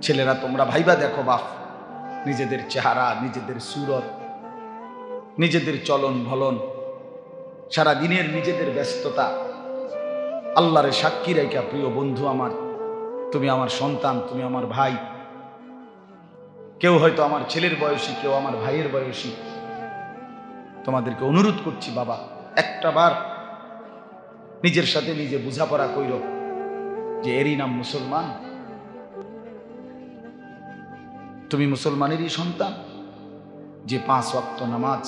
ছেলেরা তোমরা ভাইবা দেখো বাপ, নিজেদের চেহারা, নিজেদের সুরত, নিজেদের চলন ভলন, সারা দিনের নিজেদের ব্যস্ততা, আল্লাহরে সাক্ষী রাইখা প্রিয় বন্ধু আমার, তুমি আমার সন্তান, তুমি আমার ভাই, কেউ হয়তো আমার ছেলের বয়সী, কেউ আমার ভাইয়ের বয়সী, তোমাদেরকে অনুরোধ করছি বাবা, একটা বার নিজের সাথে নিজে বোঝাপড়া কইর যে এরই নাম মুসলমান। তুমি মুসলমানেরই সন্তান, যে 5 ওয়াক্ত নামাজ,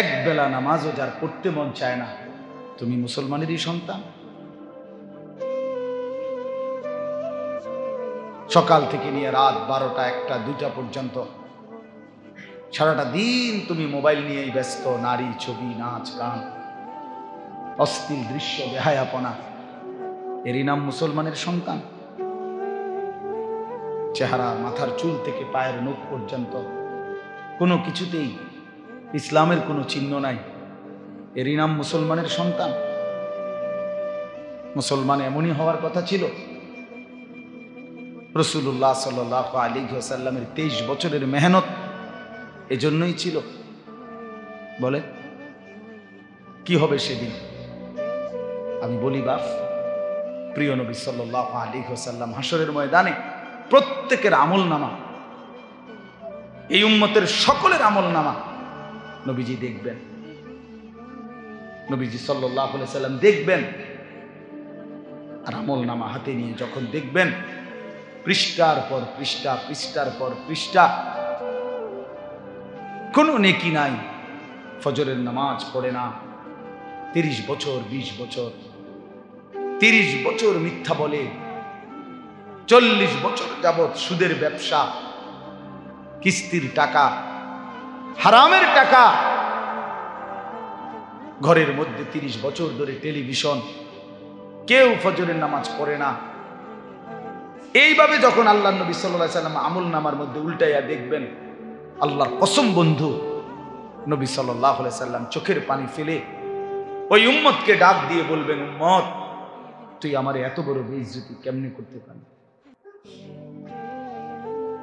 এক বেলা নামাজও যার পড়তে মন চায় না, তুমি মুসলমানেরই সন্তান। সকাল থেকে নিয়ে রাত 12টা, 1টা, 2টা পর্যন্ত সারাটা দিন তুমি মোবাইল নিয়েই ব্যস্ত, নারী, ছবি, নাচ, গান, অশ্লীল দৃশ্য, বেহায়াপনা, এরই নাম মুসলমানের সন্তান। চেহারা, মাথার চুল থেকে পায়ের নখ পর্যন্ত কোনো কিছুতেই ইসলামের কোনো চিহ্ন নাই, এরই নাম মুসলমানের সন্তান। মুসলমান এমনই হওয়ার কথা ছিল। রাসূলুল্লাহ সাল্লাল্লাহু আলাইহি ওয়াসাল্লামের 23 বছরের মেহনত এজন্যই ছিল। বলে কি হবে সেদিন? আমি বলি বাপ, প্রিয় নবী সাল্লাল্লাহু আলাইহি ওয়াসাল্লাম হাসরের ময়দানে প্রত্যেকের আমলনামা, এই উম্মতের সকলের আমলনামা নবীজি দেখবেন। নবীজি সাল্লাল্লাহু আলাইহি ওয়াসাল্লাম দেখবেন, আর আমলনামা হাতে নিয়ে যখন দেখবেন, পৃষ্ঠার পর পৃষ্ঠা, পৃষ্ঠার পর পৃষ্ঠা, কোনো নেকি নাই। ফজরের নামাজ পড়ে না, 30 বছর, 20 বছর, 30 বছর মিথ্যা বলে, 40 বছর যাবৎ সুদের ব্যবসা, কিস্তির টাকা, হারামের টাকা, ঘরের মধ্যে 30 বছর ধরে টেলিভিশন, কেউ ফজরের নামাজ পড়ে না। এইভাবে যখন আল্লাহ নবী সাল্লাল্লাহু আলাইহি ওয়াসাল্লাম আমল নামার মধ্যে উল্টাইয়া দেখবেন, আল্লাহর কসম বন্ধু, নবী সাল্লাল্লাহু আলাইহি ওয়াসাল্লাম চোখের পানি ফেলে ওই উম্মতকে ডাক দিয়ে বলবেন, উম্মত, তুই আমার এত বড় বেইজ্জতি কেমনে করতে পারলি?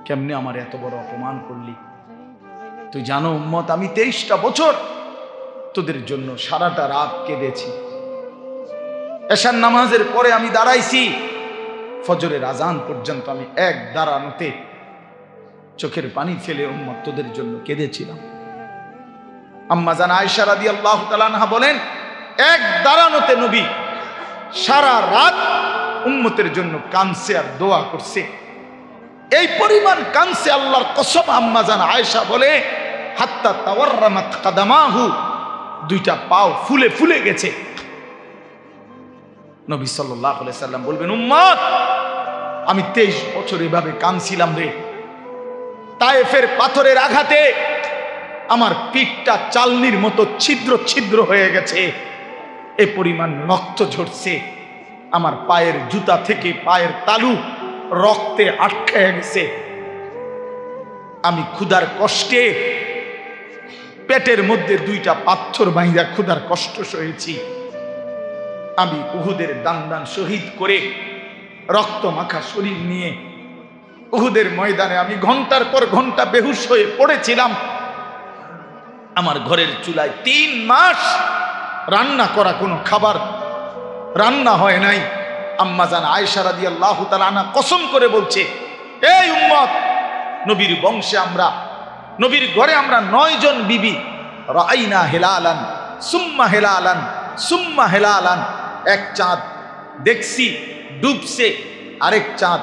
কেমনে আমার এত বড় অপমান করলি? তুই জানো উম্মত, আমি 23টা বছর তোদের জন্য সারাটা রাত কেঁদেছি। এশার নামাজের পরে আমি দাঁড়াইছি, ফজরের আজান পর্যন্ত আমি এক দাঁড়ানোতে চোখের পানি ফেলে উম্মত তোদের জন্য কেঁদেছিলাম। আম্মা জান আয়েশা রাদিয়াল্লাহু তাআলা আনহা বলেন, এক দাঁড়ানোতে নবী সারা রাত উম্মতের জন্য কাঁদছে আর দোয়া করছে। এই পরিমাণ কাঁদছে, আল্লাহর কসম আম্মা জান আয়েশা বলে, হাত্তা তাওয়াররামাত কাদামাহু, 2টা পাও ফুলে ফুলে গেছে। নবী সাল্লাল্লাহু আলাইহি ওয়াসাল্লাম বলবেন, উম্মত, আমি 23 বছর এভাবে কাঁদছিলাম রে। তায়েফের পাথরের আঘাতে আমার পিঠটা চালনির মতো ছিদ্র ছিদ্র হয়ে গেছে, এ পরিমাণ রক্ত ঝরছে। আমার পায়ের জুতা থেকে পায়ের তালু রক্তে আটকায় গেছে। আমি ক্ষুধার কষ্টে পেটের মধ্যে 2টা পাথর বাইন্ধা ক্ষুধার কষ্ট সয়েছি। আমি উহুদের দান শহীদ করে রক্ত মাখা শরীর নিয়ে উহুদের ময়দানে আমি ঘন্টার পর ঘন্টা বেহুশ হয়ে পড়েছিলাম। আমার ঘরের চুলায় 3 মাস রান্না করা কোনো খাবার রান্না হয় নাই। আম্মা জান আয়েশা রাদিয়াল্লাহু তাআলা আনহা কসম করে বলছে, এই উম্মত, নবীর বংশে আমরা, নবীর ঘরে আমরা 9 জন বিবি, রাআইনা হিলালান সুম্মা হিলালান সুম্মা হিলালান, এক চাঁদ দেখছি ডুবছে, আরেক চাঁদ,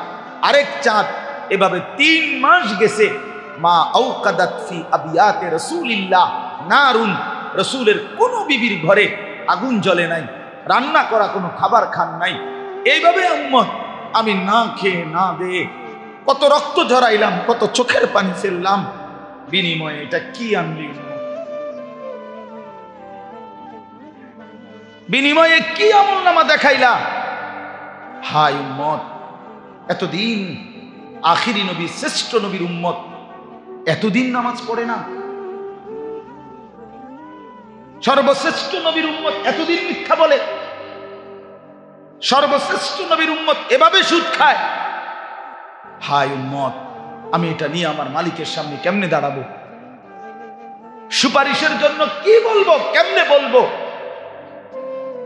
আরেক চাঁদ, এভাবে 3 মাস গেছে। মা আওকাদাত ফি আবিয়াতে রাসূলিল্লাহ নারুন, রাসূলের কোন বিবির ঘরে আগুন জ্বলে নাই, রান্না করা কোনো খাবার খান নাই। এইভাবে উম্মত আমি না খেয়ে না দিয়ে কত রক্ত ঝরাইলাম, কত চোখের পানি ফেললাম, বিনিময়ে এটা কি আনলি? বিনিময়ে কি আমলনামা দেখাইলা? হাই উম্মত, এতদিন আখিরি নবী, শ্রেষ্ঠ নবীর উম্মত এতদিন নামাজ পড়ে না। সর্বশ্রেষ্ঠ নবীর উম্মত এতদিন মিথ্যা বলে। সর্বশ্রেষ্ঠ নবীর উম্মত এভাবে সুদ খায়। হায় উম্মত, আমি এটা নিয়ে আমার মালিকের সামনে কেমনে দাঁড়াবো? সুপারিশের জন্য কি বলবো, কেমনে বলবো?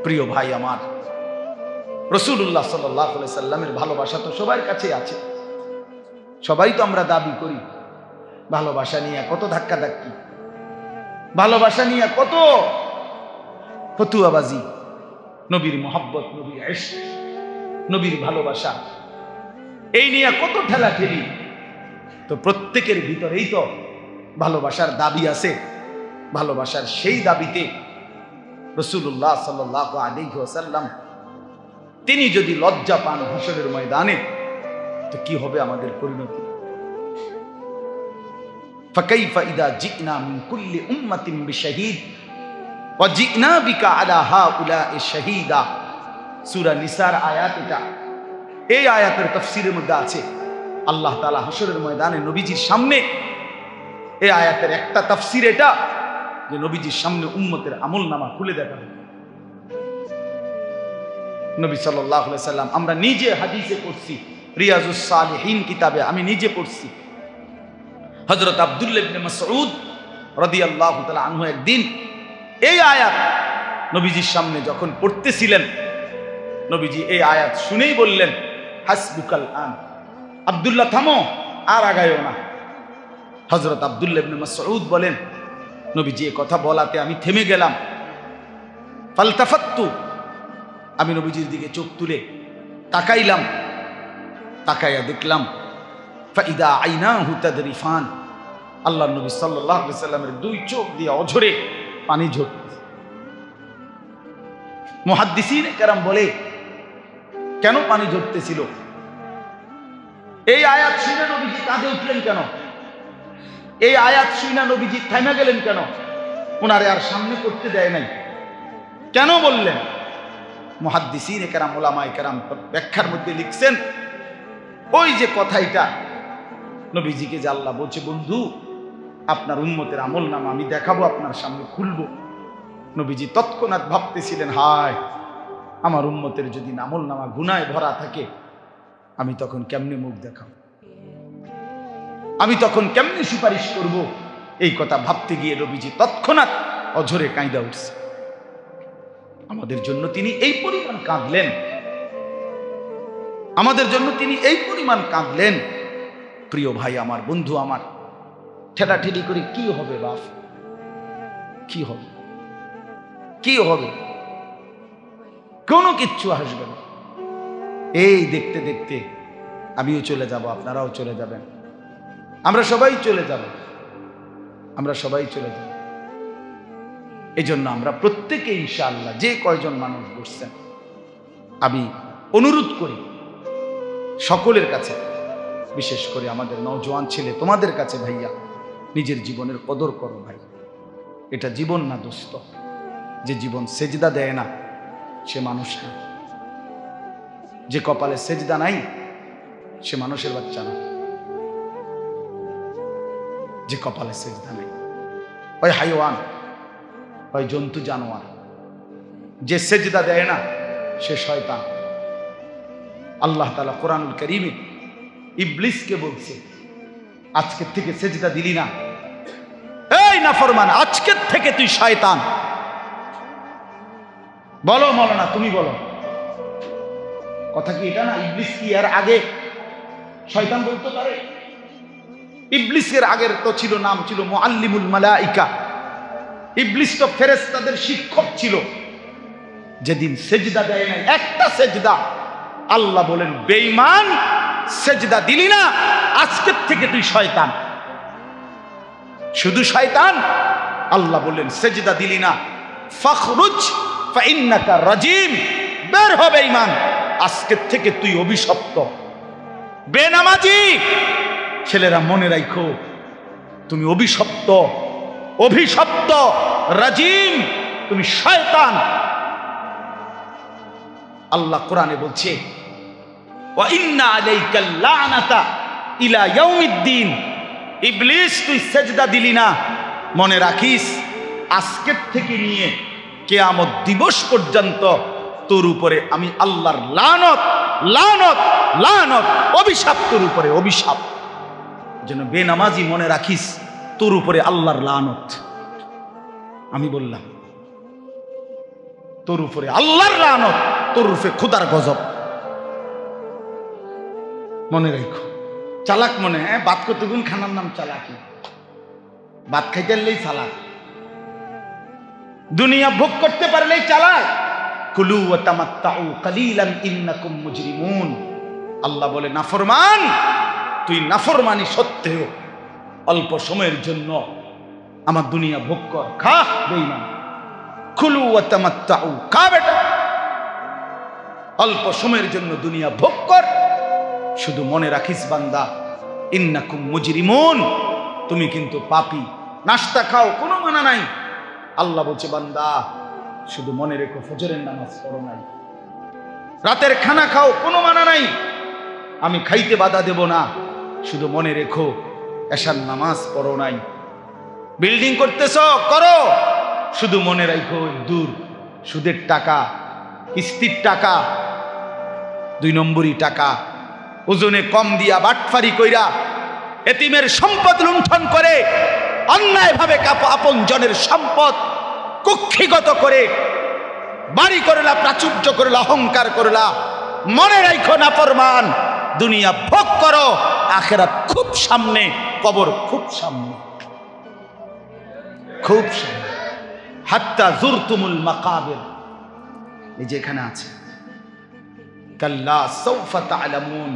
প্রিয় ভাই আমার, রাসূলুল্লাহ সাল্লাল্লাহু আলাইহি সাল্লামের ভালোবাসা তো সবার কাছে আছে, সবাই তো আমরা দাবি করি। ভালোবাসা নিয়ে কত ধাক্কাধাক্কি, ভালোবাসা নিয়ে কত ফতুয়াবাজি, নবীর মোহাব্বত, নবীর ইশক, নবীর ভালোবাসা, এই নিয়ে কত ঠেলাঠেলি। তো প্রত্যেকের ভিতরেই তো ভালোবাসার দাবি আছে। ভালোবাসার সেই দাবিতে রাসূলুল্লাহ সাল্লাল্লাহু আলাইহি ওয়াসাল্লাম তিনি যদি লজ্জা পান হাসরের ময়দানে, তো কি হবে আমাদের পরিণতি? ফাকাইফা ইযা জি'না মিন কুল্লি উম্মাতিন বিশাহীদ ওয়া জি'না বিকা আলা হাউলা'i শাহীদা। সূরা নিসার আয়াত এটা। এই আয়াতের তাফসীরের মধ্যে আছে আল্লাহ তাআলা হাসরের ময়দানে নবীজির সামনে, এই আয়াতের একটা তাফসীর এটা যে নবীজির সামনে উম্মতের আমলনামা খুলে দেখাবে। নবী সাল্লাল্লাহু আলাইহি সাল্লাম, আমরা নিজে হাদিসে পড়ছি, রিয়াজুস সালিহিন কিতাবে আমি নিজে পড়ছি, হযরত আব্দুল্লাহ ইবনে মাসউদ রাদিয়াল্লাহু তাআলা আনহু একদিন এই আয়াত নবীজির সামনে যখন পড়তেছিলেন, নবীজি এই আয়াত শুনেই বললেন, হাসবুকাল আন, আব্দুল্লাহ থামো, আর আগায়ও না। হযরত আব্দুল্লাহ ইবনে মাসউদ বলেন, নবীজি এই কথা বলাতে আমি থেমে গেলাম। ফালতাফাত্তু, আমি নবীজির দিকে চোখ তুলে তাকাইলাম, তাকাইয়া দেখলাম ফাইদা আইনাহু তাদরিফান, আল্লাহর নবী সাল্লাল্লাহু আলাইহি সাল্লামের দুই চোখ দিয়ে অঝরে পানি ঝরছে। মুহাদ্দিসিন কেরাম বলে, কেন পানি ঝরতেছিল? এই আয়াত শুনে নবীজি কাঁদে উঠলেন কেন? এই আয়াত শুনে নবীজি থামে গেলেন কেন? ওনারে আর সামনে করতে দেয় নাই, কেন বললেন? মুহাদ্দিসিন কেরাম, উলামায়ে কেরাম ব্যাখ্যার মধ্যে লিখছেন, ওই যে কথাইটা নবীজিকে যে আল্লাহ বলছে, বন্ধু আপনার উম্মতের আমলনামা আমি দেখাবো, আপনার সামনে খুলবো। নবীজি তৎক্ষণাৎ ভাবতেছিলেন, হায় আমার উম্মতের যদি আমলনামা গুনায় ভরা থাকে, আমি তখন কেমনে মুখ দেখাবো, আমি তখন কেমনে সুপারিশ করব? এই কথা ভাবতে গিয়ে নবীজি তৎক্ষণাৎ অঝরে কাঁদা উঠছে। আমাদের জন্য তিনি এই পরিমাণ কাঁদলেন, আমাদের জন্য তিনি এই পরিমাণ কাঁদলেন। প্রিয় ভাই আমার, বন্ধু আমার, ঠেলাঠেলি করে কি হবে বাপ? কি হবে? কি হবে? কোনো কিচ্ছু আসবে না। এই দেখতে দেখতে আমিও চলে যাব, আপনারাও চলে যাবেন, আমরা সবাই চলে যাব, আমরা সবাই চলে যাব। এই জন্য আমরা প্রত্যেকে ইনশাআল্লাহ, যে কয়জন মানুষ বসছেন, আমি অনুরোধ করি সকলের কাছে, বিশেষ করে আমাদের নওজোয়ান ছেলে তোমাদের কাছে, ভাইয়া নিজের জীবনের কদর করো ভাই। এটা জীবন না দোস্ত, যে জীবন সেজদা দেয় না সে মানুষ না, যে কপালে সেজদা নাই সে মানুষের বাচ্চা না, যে কপালে সেজদা নাই ওই হাইওয়ান, ওই জন্তু জানোয়ার। যে সেজদা দেয় না সে শয়তান। আল্লাহ তাআলা কোরআনুল কারীমে ইবলিসকে বলছে, আজকের থেকে সেজদা দিলি না, এই নাফরমান, আজকের থেকে তুই শয়তান। বলো মাওলানা, তুমি বলো, কথা কি এটা না? ইবলিস কি এর আগে শয়তান বলতে পারে? ইবলিসের আগের তো ছিল, নাম ছিল মুআল্লিমুল মালাইকা। ইবলিস তো ফেরেশতাদের শিক্ষক ছিল। যেদিন সেজদা দেয় নাই একটা সেজদা, আল্লাহ বলেন, বেঈমান, সেজদা দিলি না, আজকের থেকে তুই শয়তান। শুধু শয়তান, আল্লাহ বলেন সেজদা দিলি না, ফাখরুজ ফাইন্নাকা রাজিম, বের হবে বেঈমান, আজকের থেকে তুই অভিশপ্ত। বেনামাজি ছেলেরা মনে রাখো, তুমি অভিশপ্ত, অভিশপ্ত, রাজিম, তুমি শয়তান। আল্লাহ কোরআনে বলছে, ওয়া ইন্না আলাইকাল লানাতা ইলা ইয়াউমিদ্দিন। ইবলিস তুই সেজদা দিলি না, মনে রাখিস আজকের থেকে নিয়ে কিয়ামত দিবস পর্যন্ত তোর উপরে আমি আল্লাহর লানত লানত, লানত, অভিশাপ তোর উপরে, অভিশাপ। যেন বেনামাজি মনে রাখিস তোর উপরে আল্লাহর লানত। আমি বললাম তোর উপরে আল্লাহর লানত, তোর উপরে খোদার গজব। মনে রাখো, চালাক মনে, হ্যাঁ বাত কতগুণ খানার নাম চালাকি, ভাত খাইতে পারলেই চালাক, দুনিয়া ভোগ করতে পারলেই চালাক। কুলু ওয়া তামাত্তাউ কালিলান ইন্নাকুম মুজরিমুন। আল্লাহ বলে নাফরমান, তুই নাফরমানি সত্ত্বেও অল্প সময়ের জন্য আমার দুনিয়া ভোগ কর, খা বেঈমান। কুলু ওয়া তামাত্তাউ, খা বেটা, অল্প সময়ের জন্য দুনিয়া ভোগ কর। শুধু মনে রাখিস বান্দা, ইন্নাকুম মুজরিমুন, তুমি কিন্তু পাপী। নাস্তা খাও, কোনো মানা নাই। আল্লাহ বলছে বান্দা শুধু মনে রেখো ফজরের নামাজ পড়ো নাই। রাতের খানা খাও, কোনো মানা নাই, আমি খাইতে বাধা দেব না, শুধু মনে রেখো এশার নামাজ পড়ো নাই। বিল্ডিং করতেছ করো, শুধু মনে রাখো দূর সুদের টাকা, কিস্তির টাকা, 2 নম্বরই টাকা, ওজনে কম দিয়া বাটফারি কইরা এতিমের সম্পদ লুণ্ঠন করে, অন্যায়ভাবে আপন জনের সম্পদ কুক্ষিগত করে বাড়ি করলা, প্রাচুর্য করলা, অহংকার করলা। মনে রাখো নাফরমান, দুনিয়া ভোগ করো, আখিরাত খুব সামনে, কবর খুব সামনে, খুব সামনে। হাত্তা যুরতুমুল মাকাবির, এই যে এখানে আছে, কাল্লা সাউফা তা'লামুন।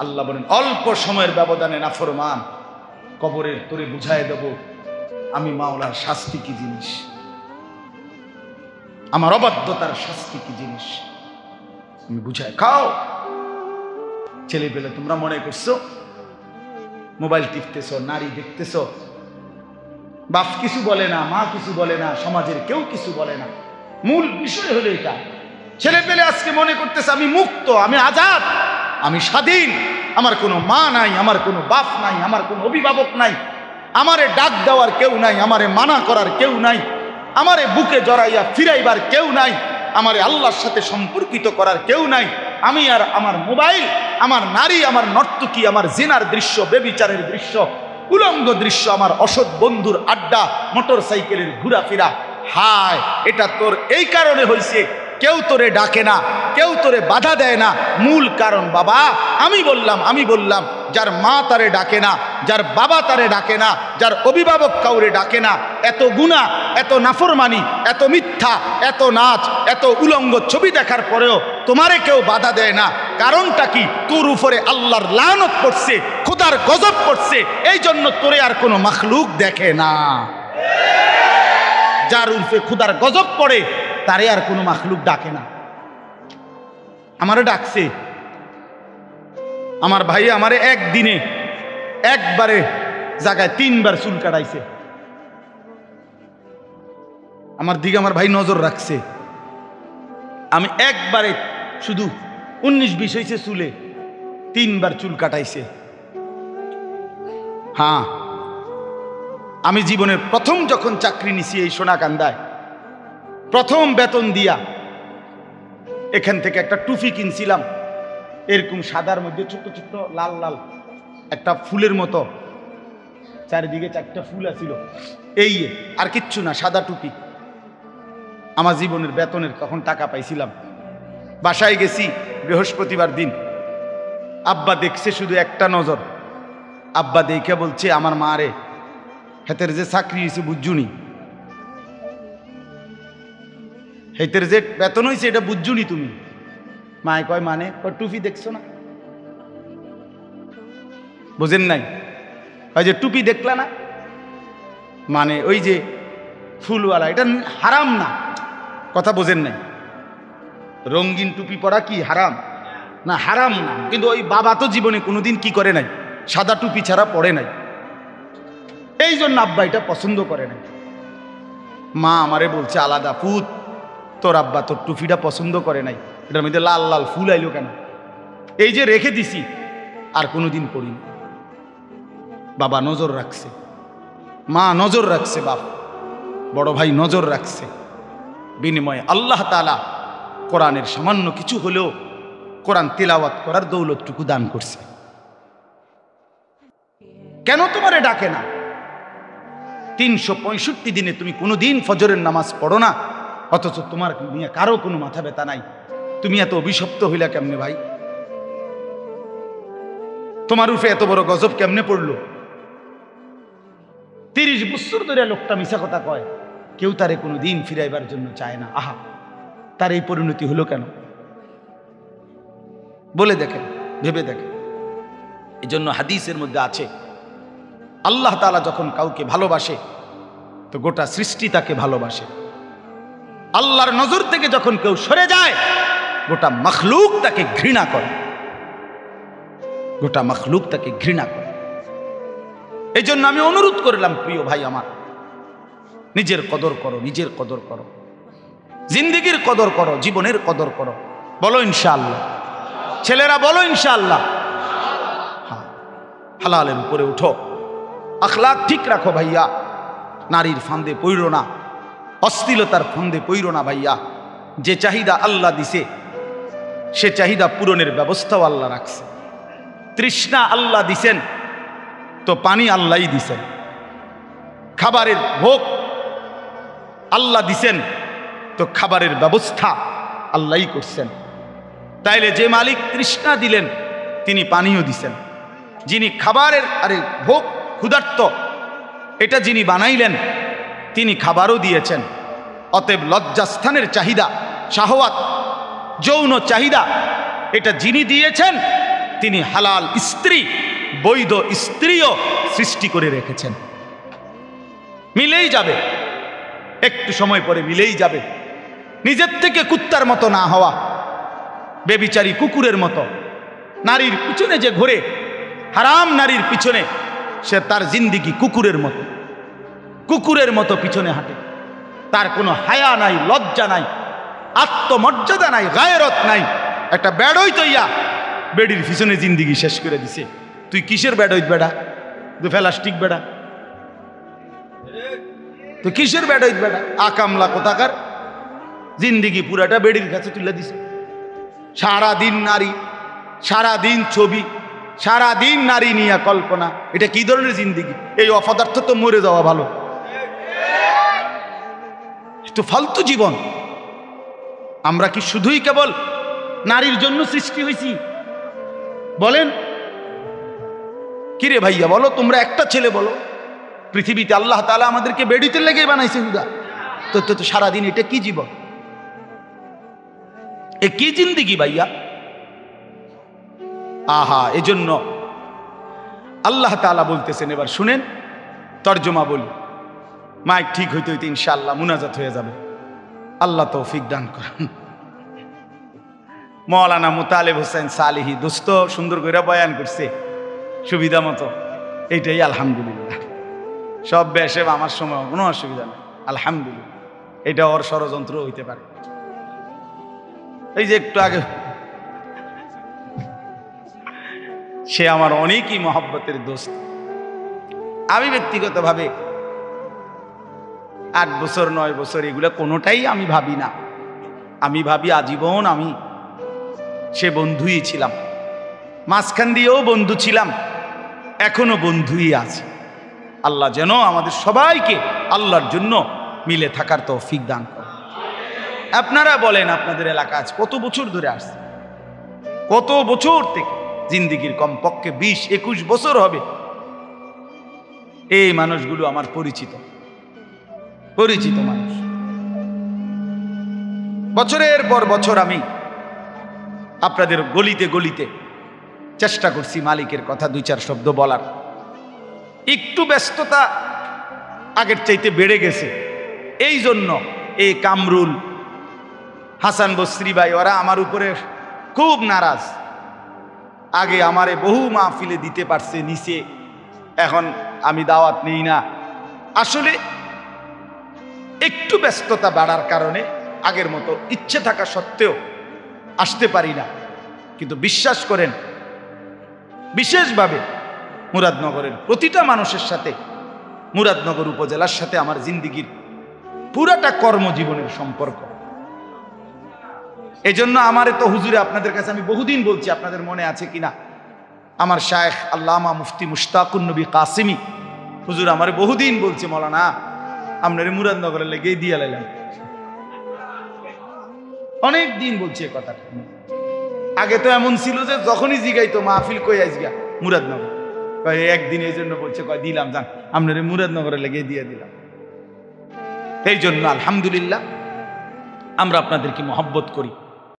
আল্লাহ বলেন অল্প সময়ের ব্যবধানে নাফরমান, কবরের তোরে বুঝায় দেব আমি মাওলার শাস্তি কি জিনিস, আমার অবাধ্যতার শাস্তি কি জিনিস, আমি বুঝায়। খাও, ছেলে পেলে তোমরা মনে করছো মোবাইল টিপতেছ, নারী দেখতেছ, বাপ কিছু বলে না, মা কিছু বলে না, সমাজের কেউ কিছু বলে না। মূল বিষয় হলো এটা, ছেলে পেলে আজকে মনে করতেছে আমি মুক্ত, আমি আজাদ, আমি স্বাধীন, আমার কোনো মা নাই, আমার কোনো বাপ নাই, আমার কোনো অভিভাবক নাই, আমারে ডাক দেওয়ার কেউ নাই, আমারে মানা করার কেউ নাই, আমারে বুকে জড়াইয়া ফিরাইবার কেউ নাই, আমারে আল্লাহর সাথে সম্পর্কিত করার কেউ নাই। আমি আর আমার মোবাইল, আমার নারী, আমার নর্তকী, আমার জিনার দৃশ্য, বেবিচারের দৃশ্য, উলঙ্গ দৃশ্য, আমার অসৎ বন্ধুর আড্ডা, মোটর সাইকেলের ঘোরাফেরা। হায়, এটা তোর এই কারণে হয়েছে, কেউ তোরে ডাকে না, কেউ তোরে বাধা দেয় না। মূল কারণ বাবা, আমি বললাম যার মা তারে ডাকে না, যার বাবা তারে ডাকে না, যার অভিভাবক কাউরে ডাকে না, এত গুনাহ, এত নাফরমানি, এত মিথ্যা, এত নাচ, এত উলঙ্গ ছবি দেখার পরেও তোমারে কেউ বাধা দেয় না। কারণটা কি? তোর উপরে আল্লাহর লানত পড়ছে, খোদার গজব পড়ছে, এই জন্য তোরে আর কোনো মাখলুক দেখে না। যার উপরে খোদার গজব পড়ে তারে আর কোনো মাখলুক ডাকে না। আমারে ডাকছে, আমার ভাই আমারে একদিনে একবারে জায়গায় 3 বার চুল কাটাইছে। আমার দিকে আমার ভাই নজর রাখছে, আমি একবারে শুধু 19-20 হয়েছে চুলে, 3 বার চুল কাটাইছে। হ্যাঁ, আমি জীবনের প্রথম যখন চাকরি নিছি এই সোনাকান্দায়, প্রথম বেতন দিয়া এখান থেকে একটা টুপি কিনছিলাম, এরকম সাদার মধ্যে ছোট্ট ছোট্ট লাল লাল একটা ফুলের মতো, চারিদিকে 4টা ফুল আছিল, এই আর কিচ্ছু না, সাদা টুপি। আমার জীবনের বেতনের তখন টাকা পাইছিলাম। বাসায় গেছি বৃহস্পতিবার দিন, আব্বা দেখছে শুধু একটা নজর। আব্বা দেখে বলছে আমার মা রে, হেতের যে চাকরি হয়েছে বুঝুনি, হেতের যে বেতন হয়েছে এটা বুঝুনি তুমি? মায় কয় মানে? টুপি দেখছো না, বুঝেন নাই? ওই যে টুপি দেখলা না, মানে ওই যে ফুলওয়ালা, এটা হারাম না, কথা বোঝেন নাই? রঙিন টুপি পরা কি হারাম? না, হারাম না, কিন্তু ওই বাবা তো জীবনে কোনোদিন কি করে নাই, সাদা টুপি ছাড়া পড়ে নাই, এই জন্য আব্বা এটা পছন্দ করে নাই। মা আমারে বলছে আলাদা, ফুত তোর আব্বা তোর টুপিটা পছন্দ করে নাই, এটার মধ্যে লাল লাল ফুল আইলো কেন? এই যে রেখে দিছি, আর কোনোদিন পড়িনি। বাবা নজর রাখছে, মা নজর রাখছে, বাপ বড় ভাই নজর রাখছে। বিনিময়ে আল্লাহ তাআলা কোরআনের সামান্য কিছু হলেও কোরআন তিলাওয়াত করার দৌলতটুকু দান করছে। কেন তোমারে ডাকে না? 365 দিনে তুমি কোনোদিন ফজরের নামাজ পড়ো না, অথচ তোমার নিয়ে কারো কোনো মাথা ব্যথা নাই। তুমি এত অভিশপ্ত হইলা কেমনে ভাই? তোমার উপরে এত বড় গজব কেমনে পড়লো? 30 বছর ধরে লোকটা মিছা কথা কয়, কেউ তারে কোনো দিন ফিরাইবার জন্য চায় না। আহা, তার এই পরিণতি হলো কেন? বলে দেখেন, ভেবে দেখেন। এই জন্য হাদিসের মধ্যে আছে, আল্লাহ তাআলা যখন কাউকে ভালোবাসে তো গোটা সৃষ্টি তাকে ভালোবাসে। আল্লাহর নজর থেকে যখন কেউ সরে যায়, গোটা মখলুক তাকে ঘৃণা করে। গোটা মখলুক তাকে ঘৃণা করে। এই জন্য আমি অনুরোধ করলাম, প্রিয় ভাই আমার, নিজের কদর করো, নিজের কদর করো, জিন্দেগির কদর করো, জীবনের কদর করো। বলো ইনশাআল্লাহ। ছেলেরা বলো ইনশাআল্লাহ। হ্যাঁ, হালালের উপরে উঠো, আখলাক ঠিক রাখো ভাইয়া। নারীর ফান্দে পইরো না, অশ্লীলতার ফান্দে পইরো না ভাইয়া। যে চাহিদা আল্লাহ দিছে, সে চাহিদা পূরণের ব্যবস্থাও আল্লাহ রাখছে। তৃষ্ণা আল্লাহ দিছেন তো পানি আল্লাহই দিছেন। খাবারের ভোগ আল্লাহ দিছেন তো খাবারের ব্যবস্থা আল্লাহই করছেন। তাইলে যে মালিক তৃষ্ণা দিলেন তিনি পানিও দিছেন। যিনি খাবারের ভোগ ক্ষুধার্ত এটা যিনি বানাইলেন তিনি খাবারও দিয়েছেন। অতএব লজ্জাস্থানের চাহিদা, শাহওয়াত, যৌন চাহিদা এটা যিনি দিয়েছেন তিনি হালাল স্ত্রী, বৈধ স্ত্রীও সৃষ্টি করে রেখেছেন। মিলেই যাবে, একটু সময় পরে মিলেই যাবে। নিজের থেকে কুত্তার মতো না হওয়া, বেবিচারী কুকুরের মতো নারীর পিছনে যে ঘুরে, হারাম নারীর পিছনে, সে তার জিন্দিগি কুকুরের মতো, কুকুরের মতো পিছনে হাঁটে। তার কোনো হায়া নাই, লজ্জা নাই, আত্মমর্যাদা নাই, গায়রত নাই। একটা বেড়ই তৈয়া বেডির পিছনে জিন্দিগি শেষ করে দিছে। তুই কিসের বেড়ই বেড়া? তুই প্লাস্টিক বেড়া, তুই কিসের বেড়ই বেড়া? আকামলা কোথাকার, জিন্দিগি পুরাটা বেডির কাছে তুলে দিছে। সারাদিন নারী, সারাদিন ছবি, সারাদিন নারী নিয়ে কল্পনা। এটা কি ধরনের জিন্দিগি? এই অপদার্থ তো মরে যাওয়া ভালো। তো ফালতু জীবন। আমরা কি শুধুই কেবল নারীর জন্য সৃষ্টি হয়েছি? বলেন কিরে ভাইয়া, বলো তোমরা, একটা ছেলে বলো। পৃথিবীতে আল্লাহ তাআলা আমাদেরকে বেডিতে লেগে বানাইছে হুদা। তো সারাদিন এটা কি জীবন? এ কি জিন্দিগি ভাইয়া? আহা, এজন্য আল্লাহ তাআলা বলতেছেন, এবার শুনেন, তর্জমা বলি। মাইক ঠিক হইতে হইতে ইনশাআল্লাহ মুনাজাত হয়ে যাবে। আল্লাহ তৌফিক দান করেন। মৌলানা মুতালেব হোসেন সালেহি দোস্ত সুন্দর করে বয়ান করছে সুবিধা মতো। এইটাই আলহামদুলিল্লাহ। সব বেশে আমার সময় কোনো অসুবিধা নেই, আলহামদুলিল্লাহ। এটা ওর ষড়যন্ত্র হইতে পারে। এই যে একটু আগে সে আমার অনেকই মহব্বতের দোস্ত। আমি ব্যক্তিগতভাবে 8 বছর 9 বছর এগুলো কোনোটাই আমি ভাবি না। আমি ভাবি আজীবন আমি সে বন্ধুই ছিলাম, মাঝখান দিয়েও বন্ধু ছিলাম, এখনো বন্ধুই আছে। আল্লাহ যেন আমাদের সবাইকে আল্লাহর জন্য মিলে থাকার তৌফিক দান করে। আপনারা বলেন, আপনাদের এলাকা আজ কত বছর ধরে আসছে? কত বছর থেকে? জিন্দিগির কমপক্ষে 20-21 বছর হবে। এই মানুষগুলো আমার পরিচিত মানুষ। বছরের পর বছর আমি আপনাদের গলিতে গলিতে চেষ্টা করছি মালিকের কথা 2-4 শব্দ বলার। একটু ব্যস্ততা আগের চাইতে বেড়ে গেছে। এই জন্য এই কামরুল, হাসান বসরি ভাই, ওরা আমার উপরে খুব নারাজ। আগে আমারে বহু মাহফিলে দিতে পারছে নিচে, এখন আমি দাওয়াত নেই না। আসলে একটু ব্যস্ততা বাড়ার কারণে আগের মতো ইচ্ছে থাকা সত্ত্বেও আসতে পারি না। কিন্তু বিশ্বাস করেন, বিশেষভাবে মুরাদনগরের প্রতিটা মানুষের সাথে, মুরাদনগর উপজেলার সাথে আমার জিন্দিগির পুরাটা কর্মজীবনের সম্পর্ক। এই জন্য আমারে তো হুজুরে আপনাদের কাছে আমি বহুদিন বলছি, আপনাদের মনে আছে কিনা, আমার শায়েখ আল্লামা মুফতি মুশতাকুন নবী কাসিমি হুজুর আমারে বহুদিন বলছে, মৌলানা আপনারে মুরাদনগরের লেগে দিয়ে লাইলাম। অনেক দিন বলছে কথাটা। আগে তো এমন ছিল যে যখনই জিগাইতো মাহফিল কই আইসগা মুরাদনগর, একদিন এই জন্য বলছে কয় দিলাম, যান আপনারে মুরাদনগরের লেগে দিয়ে দিলাম। এই জন্য আলহামদুলিল্লাহ আমরা আপনাদেরকে মহব্বত করি।